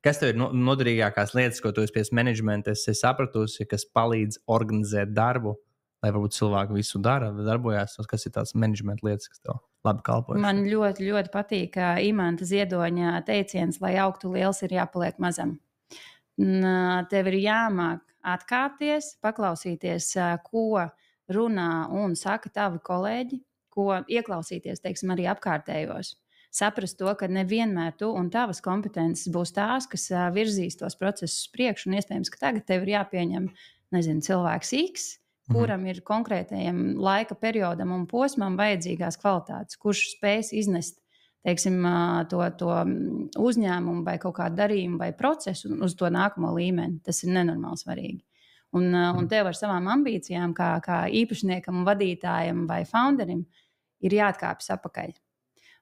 Kas tev ir noderīgākās lietas, ko tu esi pēc menedžmenta sapratusi, kas palīdz organizēt darbu, lai varbūt cilvēki visu darbojās? Kas ir tās menedžmenta lietas, kas tev labi kalpojas? Man ļoti, ļoti patīk Imanta Ziedoņa teiciens, lai augtu liels, ir jāpaliek mazam. Tev ir jāmāk atkāpties, paklausīties, ko runā un saka tavi kolēģi, ko ieklausīties, teiksim, arī apkārtējos. Saprast to, ka nevienmēr tu un tavas kompetences būs tās, kas virzīs tos procesus priekšu, un iespējams, ka tagad tev ir jāpieņem, cilvēks X, kuram ir konkrētajam laika periodam un posmam vajadzīgās kvalitātes, kurš spēs iznest, teiksim, to uzņēmumu vai kaut kādu darījumu vai procesu uz to nākamo līmeni. Tas ir nenormāli svarīgi. Un tev ar savām ambīcijām, kā īpašniekam, vadītājam vai founderim, ir jāatkāpjas apakaļ.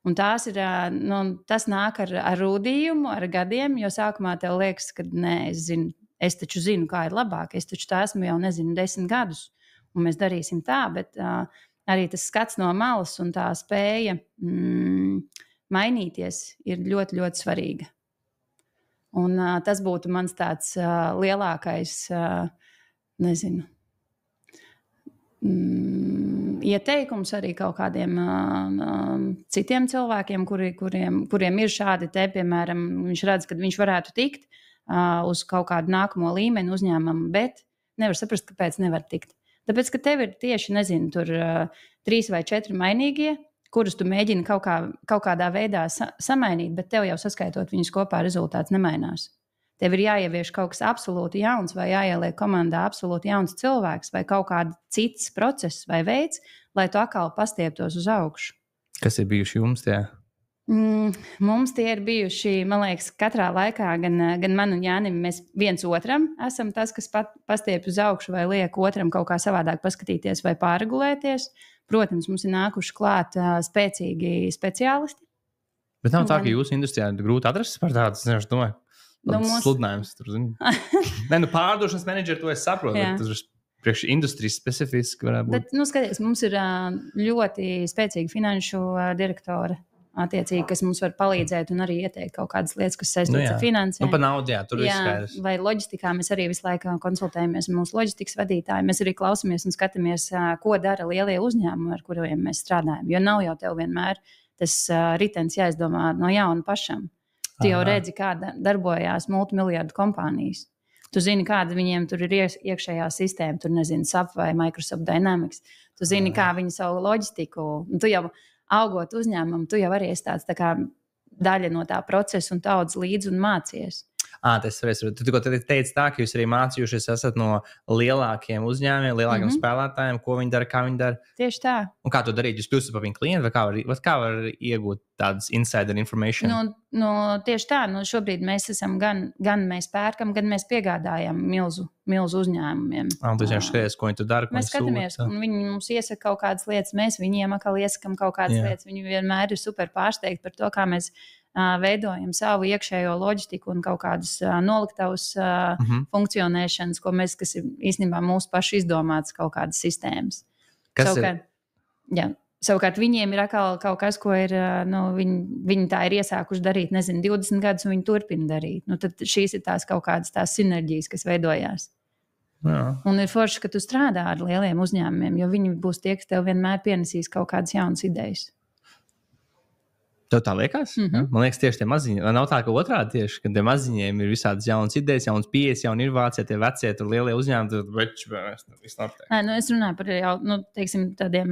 Un tas nāk ar rūdījumu, ar gadiem, jo sākumā tev liekas, ka nē, es taču zinu, kā ir labāk, es taču tā esmu jau 10 gadus, un mēs darīsim tā, bet arī tas skats no malas un tā spēja mainīties ir ļoti, ļoti svarīga. Un tas būtu mans tāds lielākais, ieteikums arī kaut kādiem citiem cilvēkiem, kuriem ir šādi te, piemēram, viņš redz, ka viņš varētu tikt uz kaut kādu nākamo līmeni uzņēmumu, bet nevar saprast, kāpēc nevar tikt. Tāpēc, ka tev ir tieši, tur 3 vai 4 mainīgie, kurus tu mēģini kaut kādā veidā samainīt, bet tev jau saskaitot viņus kopā rezultāts nemainās. Tev ir jāievieš kaut kas absolūti jauns vai jāieliek komandā absolūti jauns cilvēks vai kaut kāds cits process vai veids, lai tu atkal pastieptos uz augšu. Kas ir bijuši jums tajā? Mums tie ir bijuši, man liekas, katrā laikā, gan man un Jānim, mēs viens otram esam tas, kas pastiep uz augšu vai liek otram kaut kā savādāk paskatīties vai pārregulēties. Protams, mums ir nākuši klāt spēcīgi speciālisti. Bet nav tā, ka jūsu industrijā ir grūti atrast par tādu, es domāju, sludinājums. Pārdošanas menedžeri to es saprotu, bet tas ir priekš industrijas specifiski varētu būt. Bet, skaties, mums ir ļoti spēcīga finanšu direktora, attiecīgi, kas mums var palīdzēt un arī ieteikt kaut kādas lietas, kas saistītas ar finansēm. Par naudu, tur ir skaidrs. Vai loģistikā mēs arī visu laiku konsultējamies ar mūsu loģistikas vadītāju. Mēs arī klausamies un skatāmies, ko dara lielie uzņēmumi, ar kuriem mēs strādājam. Jo nav jau tev vienmēr tas ritens jāizdomā no jauna pašam. Tu jau redzi, kā darbojās multimiljardu kompānijas. Tu zini, kāda viņiem tur ir iekšējā sistēma, tur SAP vai Microsoft Dynamics. Tu zini, kā viņi savu loģistiku. Tu jau augot uzņēmumu, tu jau arī esi tāds tā kā daļa no tā procesa un daudz līdzi un mācies. Tas ir. Tu tikko teici tā, ka jūs arī mācījušies esat no lielākiem uzņēmumiem, lielākiem spēlētājiem, ko viņi dara, kā viņi dara. Tieši tā. Un kā tu darīt? Jūs kļūstat par viņu klientu, vai kā var iegūt tādas insider information? Tieši tā. Šobrīd mēs esam gan mēs pērkam, gan mēs piegādājam milzu uzņēmumiem. Tu vienkārši skaties, ko viņi tur dara. Mēs skatāmies, un viņi mums iesaka kaut kādas lietas, mēs viņiem atkal iesakam kaut kādas lietas. Viņi vienmēr ir super pārsteigti par to, kā mēs veidojam savu iekšējo loģistiku un kaut kādus noliktavus funkcionēšanas, kas ir īstenībā mūsu pašu izdomātas kaut kādas sistēmas. Savukārt viņiem ir atkal kaut kas, ko ir, viņi tā ir iesākuši darīt, 20 gadus, un viņi turpina darīt. Tad šīs ir tās kaut kādas tās sinerģijas, kas veidojās. Jā. Un ir forši, ka tu strādā ar lieliem uzņēmumiem, jo viņi būs tie, kas tev vienmēr pienesīs kaut kādas jaunas idejas. Tev tā liekas? Man liekas, tieši tie maziņi. Nav tā, ka otrādi tieši, ka tie maziņiem ir visādas jaunas idejas, jaunas pieejas, jauna inovācija, tie vecie, tur lielie uzņēmumi, tur viss notiek. Es runāju par jau, teiksim, tādiem,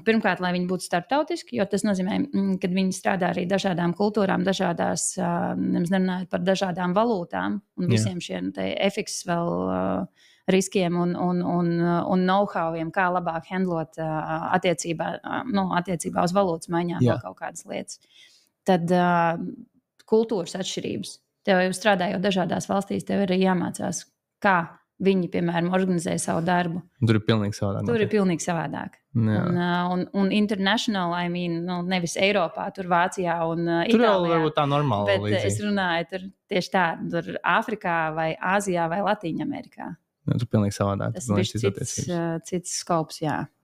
pirmkārt, lai viņi būtu starptautiski, jo tas nozīmē, ka viņi strādā arī dažādām kultūrām, dažādās, nemaz nerunājot par dažādām valūtām, un visiem šiem FX vēl riskiem un know-howiem, kā labāk handlot attiecībā uz valūtas maiņām vēl kaut kādas lietas. Tad kultūras atšķirības. Tev jau strādājot dažādās valstīs, tev ir jāmācās, kā viņi, piemēram, organizē savu darbu. Tur ir pilnīgi savādāk. Un international, nevis Eiropā, tur Vācijā un Itālijā. Tur jau varbūt tā normāli. Bet līdzīgi. Es runāju tur tieši tā, tur Āfrikā vai Āzijā vai Latīņamerikā. Tur pilnīgi savādāk. Tas ir cits skops, jā.